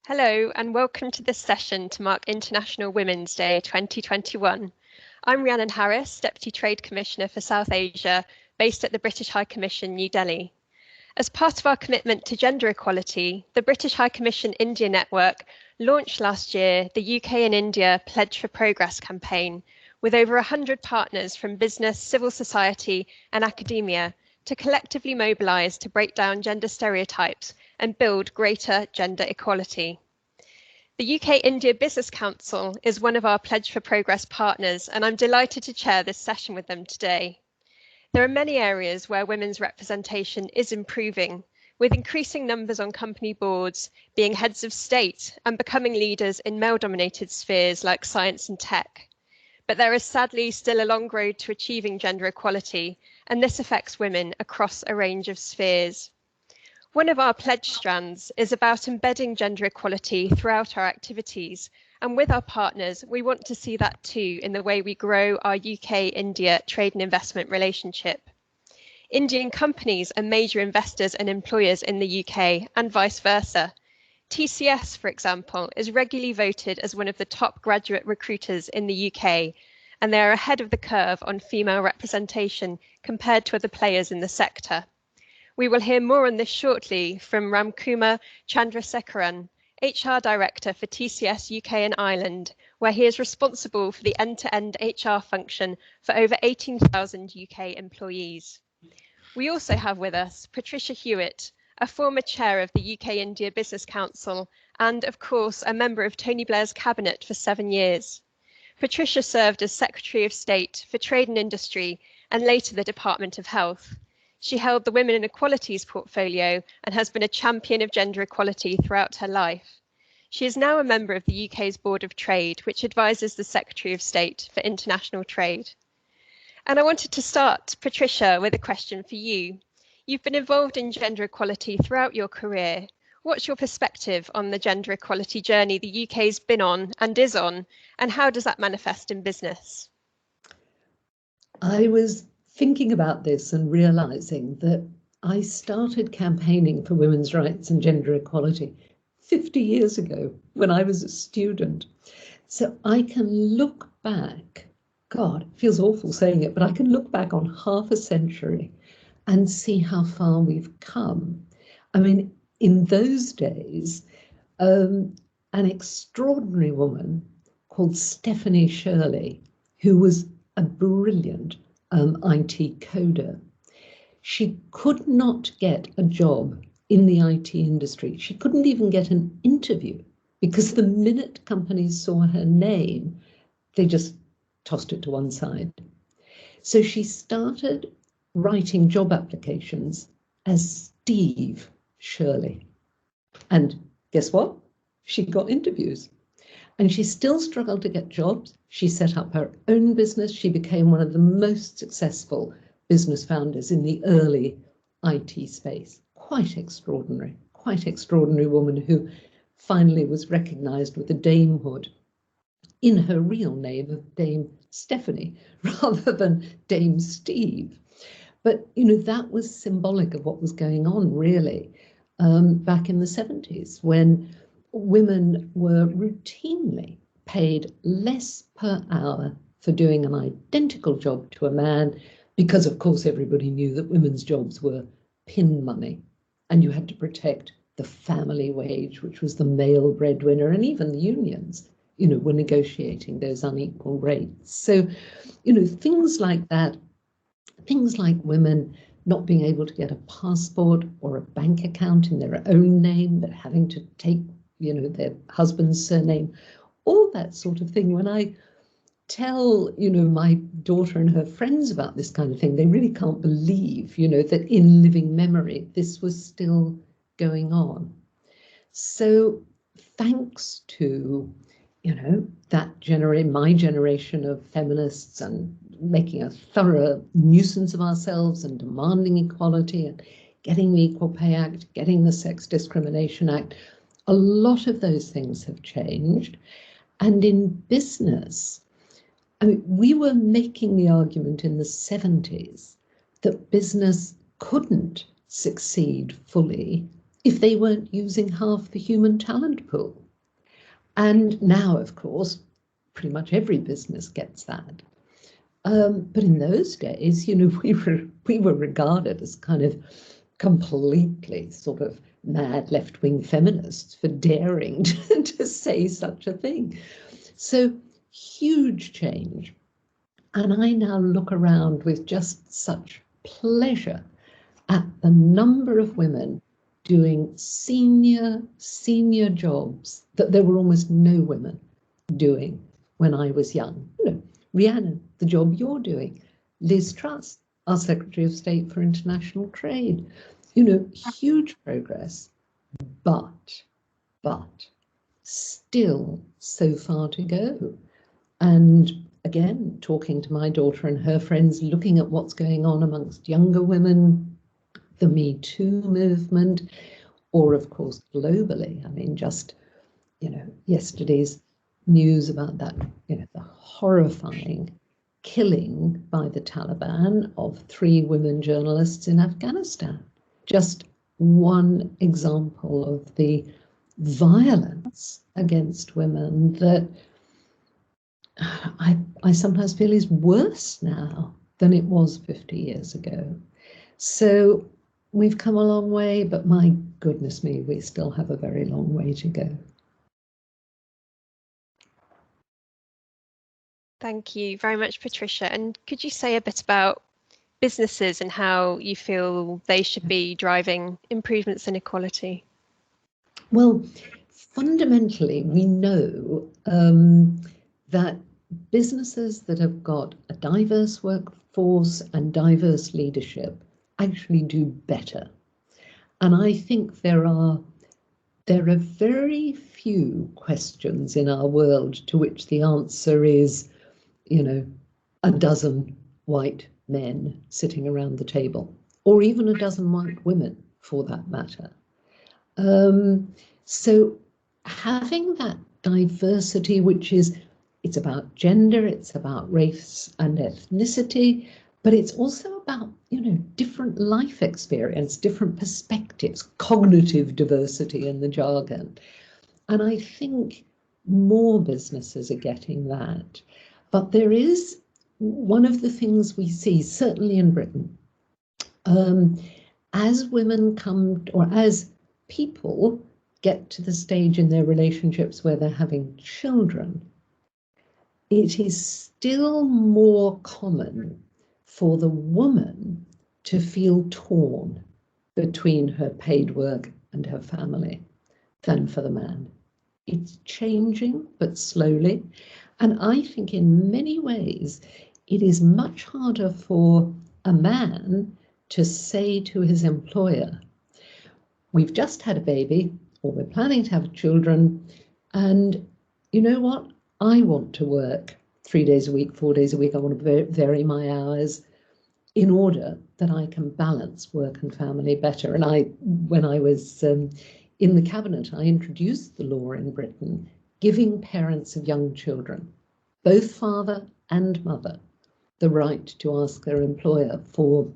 Hello and welcome to this session to mark International Women's Day 2021. I'm Rhiannon Harris, Deputy Trade Commissioner for South Asia, based at the British High Commission, New Delhi. As part of our commitment to gender equality, the British High Commission India Network launched last year the UK and India Pledge for Progress campaign, with over 100 partners from business, civil society and academia to collectively mobilise to break down gender stereotypes and build greater gender equality. The UK India Business Council is one of our Pledge for Progress partners, and I'm delighted to chair this session with them today. There are many areas where women's representation is improving, with increasing numbers on company boards, being heads of state and becoming leaders in male-dominated spheres like science and tech. But there is sadly still a long road to achieving gender equality, and this affects women across a range of spheres. One of our pledge strands is about embedding gender equality throughout our activities, and with our partners, we want to see that too in the way we grow our UK-India trade and investment relationship. Indian companies are major investors and employers in the UK and vice versa. TCS, for example, is regularly voted as one of the top graduate recruiters in the UK, and they are ahead of the curve on female representation compared to other players in the sector. We will hear more on this shortly from Ramkumar Chandrasekaran, HR Director for TCS UK and Ireland, where he is responsible for the end-to-end HR function for over 18,000 UK employees. We also have with us Patricia Hewitt, a former chair of the UK India Business Council and, of course, a member of Tony Blair's cabinet for 7 years. Patricia served as Secretary of State for Trade and Industry and later the Department of Health. She held the Women and Equalities portfolio and has been a champion of gender equality throughout her life. She is now a member of the UK's Board of Trade, which advises the Secretary of State for International Trade. And I wanted to start, Patricia, with a question for you. You've been involved in gender equality throughout your career. What's your perspective on the gender equality journey the UK's been on and is on, and how does that manifest in business? I was thinking about this and realising that I started campaigning for women's rights and gender equality 50 years ago when I was a student. So I can look back, God, it feels awful saying it, but I can look back on half a century and see how far we've come. I mean, in those days, an extraordinary woman called Stephanie Shirley, who was a brilliant IT coder, she could not get a job in the IT industry. She couldn't even get an interview because the minute companies saw her name, they just tossed it to one side. So she started writing job applications as Steve Shirley. And guess what? She got interviews. And she still struggled to get jobs. She set up her own business. She became one of the most successful business founders in the early IT space. Quite extraordinary woman who finally was recognized with a damehood in her real name of Dame Stephanie rather than Dame Steve. But, you know, that was symbolic of what was going on, really, back in the 70s, when women were routinely paid less per hour for doing an identical job to a man, because, of course, everybody knew that women's jobs were pin money, and you had to protect the family wage, which was the male breadwinner, and even the unions, you know, were negotiating those unequal rates. So, you know, things like that. Things like women not being able to get a passport or a bank account in their own name, but having to take, you know, their husband's surname, all that sort of thing. When I tell, you know, my daughter and her friends about this kind of thing, they really can't believe, you know, that in living memory, this was still going on. So thanks to, you know, my generation of feminists and making a thorough nuisance of ourselves and demanding equality and getting the Equal Pay Act, getting the Sex Discrimination Act, a lot of those things have changed. And in business, I mean, we were making the argument in the 70s that business couldn't succeed fully if they weren't using half the human talent pool. And now, of course, pretty much every business gets that. But in those days, you know, we were regarded as kind of completely sort of mad left-wing feminists for daring to say such a thing. So huge change. And I now look around with just such pleasure at the number of women doing senior jobs that there were almost no women doing when I was young. You know, Rhiannon, the job you're doing, Liz Truss, our Secretary of State for International Trade, you know, huge progress, but still so far to go. And again, talking to my daughter and her friends, looking at what's going on amongst younger women, the Me Too movement, or of course globally. I mean, just, you know, yesterday's news about that, you know, the horrifying killing by the Taliban of 3 women journalists in Afghanistan. Just one example of the violence against women that I sometimes feel is worse now than it was 50 years ago. So we've come a long way, but my goodness me, we still have a very long way to go. Thank you very much, Patricia. And could you say a bit about businesses and how you feel they should be driving improvements in equality? Well, fundamentally, we know that businesses that have got a diverse workforce and diverse leadership actually do better. And I think there are very few questions in our world to which the answer is, you know, a dozen white men sitting around the table, or even a dozen white women for that matter. So having that diversity, which is, it's about gender, it's about race and ethnicity, but it's also about, you know, different life experience, different perspectives, cognitive diversity in the jargon. And I think more businesses are getting that. But there is one of the things we see, certainly in Britain, as women come, or as people get to the stage in their relationships where they're having children, it is still more common for the woman to feel torn between her paid work and her family than for the man. It's changing, but slowly. And I think in many ways, it is much harder for a man to say to his employer, we've just had a baby, or we're planning to have children, and you know what? I want to work 3 days a week, 4 days a week. I want to vary my hours in order that I can balance work and family better. And when I was in the cabinet, I introduced the law in Britain giving parents of young children, both father and mother, the right to ask their employer for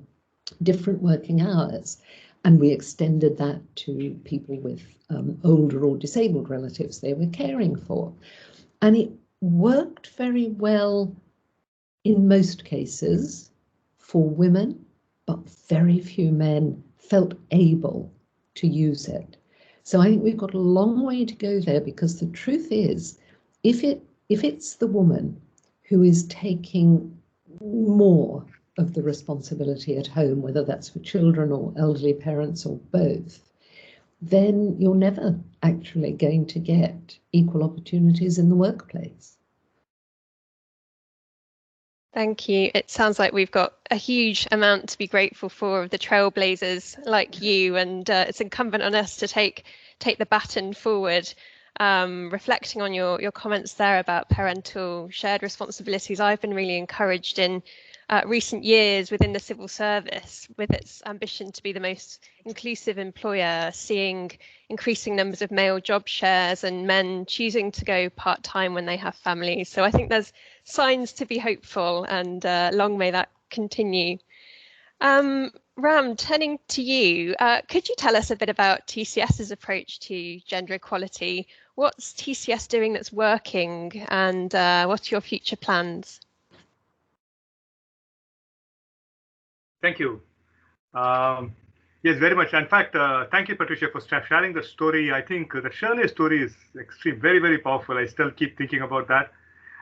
different working hours. And we extended that to people with older or disabled relatives they were caring for. And it worked very well in most cases for women, but very few men felt able to use it. So I think we've got a long way to go there, because the truth is, if it's the woman who is taking more of the responsibility at home, whether that's for children or elderly parents or both, then you're never actually going to get equal opportunities in the workplace. Thank you. It sounds like we've got a huge amount to be grateful for of the trailblazers like you, and it's incumbent on us to take the baton forward. Reflecting on your comments there about parental shared responsibilities, I've been really encouraged in recent years within the civil service, with its ambition to be the most inclusive employer, seeing increasing numbers of male job shares and men choosing to go part-time when they have families. So I think there's signs to be hopeful, and long may that continue. Ram, turning to you, could you tell us a bit about TCS's approach to gender equality? What's TCS doing that's working, and what are your future plans? Thank you. Yes, very much. In fact, thank you, Patricia, for sharing the story. I think the Shirley story is extreme, very, very powerful. I still keep thinking about that.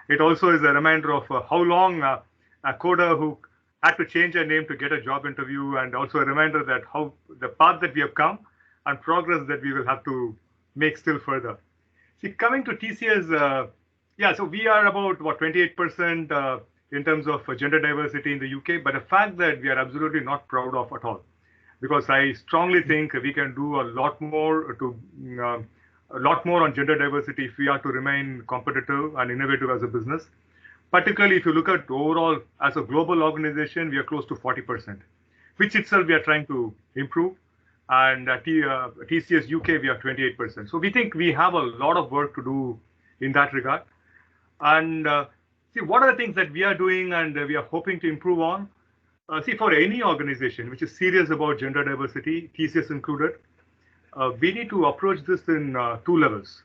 It also is a reminder of how long a coder who had to change her name to get a job interview, and also a reminder that how the path that we have come and progress that we will have to make still further. See, coming to TCS, yeah, so we are about, what, 28% in terms of gender diversity in the UK, but a fact that we are absolutely not proud of at all. Because I strongly think we can do a lot more on gender diversity if we are to remain competitive and innovative as a business. Particularly if you look at overall, as a global organization, we are close to 40%, which itself we are trying to improve. And at TCS UK, we are 28%. So we think we have a lot of work to do in that regard. And see, what are the things that we are doing and we are hoping to improve on? See, for any organization which is serious about gender diversity, TCS included, we need to approach this in two levels.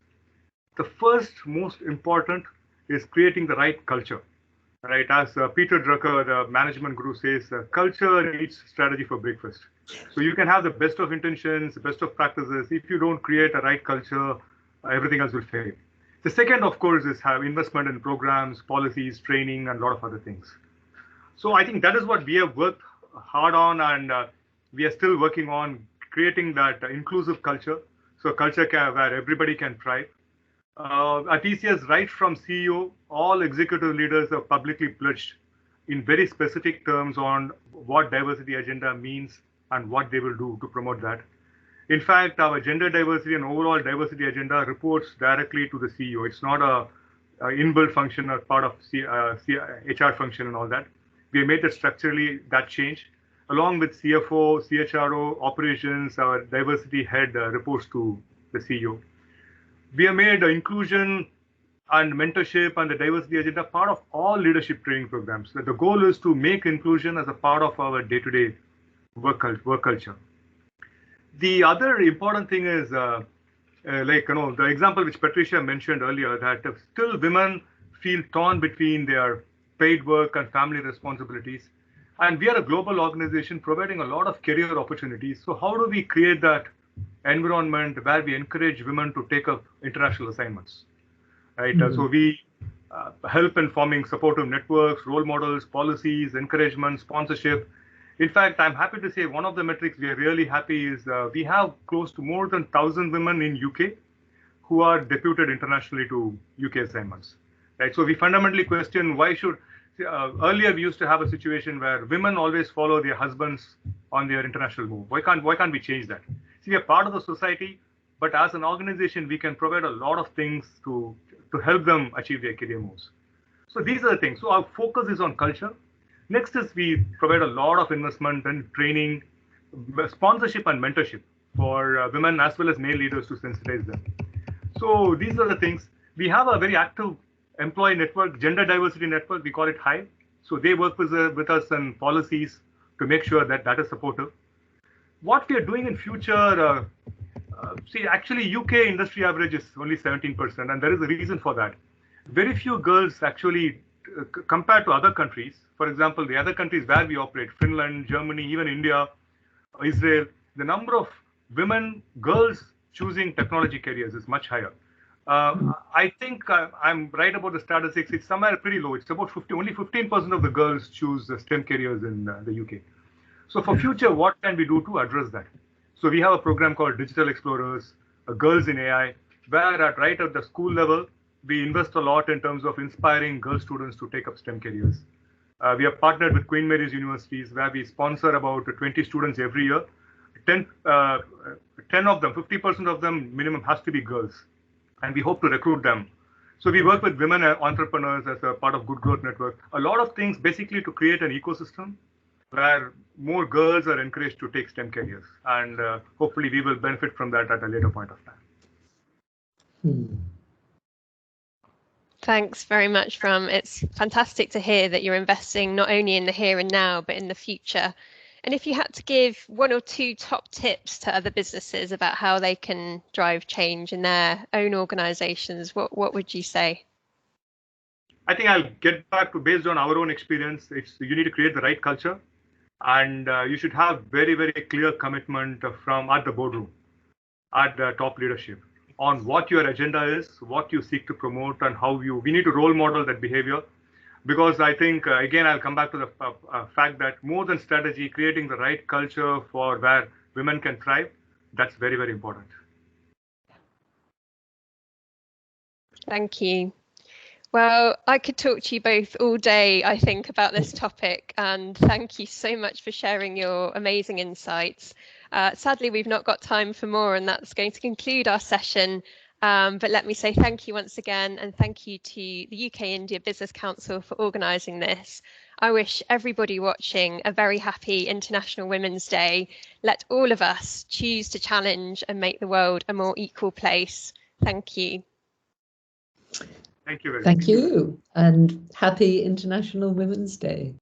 The first, most important, is creating the right culture. Right, as Peter Drucker, the management guru, says, culture needs strategy for breakfast. So you can have the best of intentions, the best of practices. If you don't create a right culture, everything else will fail. The second, of course, is have investment in programs, policies, training, and a lot of other things. So I think that is what we have worked hard on, and we are still working on creating that inclusive culture. So a culture where everybody can thrive. At TCS, right from CEO, all executive leaders have publicly pledged in very specific terms on what diversity agenda means and what they will do to promote that. In fact, our gender diversity and overall diversity agenda reports directly to the CEO. It's not a inbuilt function or part of HR function and all that. We have made that structurally that change. Along with CFO, CHRO, operations, our diversity head reports to the CEO. We have made inclusion and mentorship and the diversity agenda part of all leadership training programs. So the goal is to make inclusion as a part of our day-to-day work culture. The other important thing is, the example which Patricia mentioned earlier, that still women feel torn between their paid work and family responsibilities. And we are a global organization providing a lot of career opportunities. So how do we create that environment where we encourage women to take up international assignments, right? So we help in forming supportive networks, role models, policies, encouragement, sponsorship. In fact, I'm happy to say one of the metrics we are really happy is we have close to more than 1,000 women in UK who are deputed internationally to UK assignments, right? So we fundamentally question why should, earlier we used to have a situation where women always follow their husbands on their international move. Why can't we change that? See, we are part of the society, but as an organization, we can provide a lot of things to help them achieve their career moves. So these are the things. So our focus is on culture. Next is we provide a lot of investment and training, sponsorship and mentorship for women as well as male leaders to sensitize them. So these are the things. We have a very active employee network, gender diversity network. We call it HIVE. So they work with us on policies to make sure that that is supportive. What we are doing in future, see, actually UK industry average is only 17%, and there is a reason for that. Very few girls actually, compared to other countries, for example, the other countries where we operate, Finland, Germany, even India, Israel, the number of women, girls choosing technology careers is much higher. I think I'm right about the statistics. It's somewhere pretty low. It's about only 15% of the girls choose STEM careers in the UK. So for future, what can we do to address that? So we have a program called Digital Explorers, Girls in AI, where right at the school level, we invest a lot in terms of inspiring girl students to take up STEM careers. We are partnered with Queen Mary's Universities, where we sponsor about 20 students every year. 10 of them, 50% of them minimum has to be girls. And we hope to recruit them. So we work with women entrepreneurs as a part of Good Growth Network. A lot of things basically to create an ecosystem where more girls are encouraged to take STEM careers. And hopefully we will benefit from that at a later point of time. Thanks very much, Ram. It's fantastic to hear that you're investing not only in the here and now, but in the future. And if you had to give 1 or 2 top tips to other businesses about how they can drive change in their own organizations, what would you say? I think I'll get back to, based on our own experience, you need to create the right culture, and you should have very, very clear commitment from at the boardroom, at the top leadership, on what your agenda is, what you seek to promote, and we need to role model that behavior. Because I think, again, I'll come back to the fact that more than strategy, creating the right culture for where women can thrive, that's very, very important. Thank you. Well, I could talk to you both all day, I think, about this topic, and thank you so much for sharing your amazing insights. Sadly, we've not got time for more, and that's going to conclude our session. But let me say thank you once again, and thank you to the UK India Business Council for organising this. I wish everybody watching a very happy International Women's Day. Let all of us choose to challenge and make the world a more equal place. Thank you. Thank you very much. Thank you, and happy International Women's Day.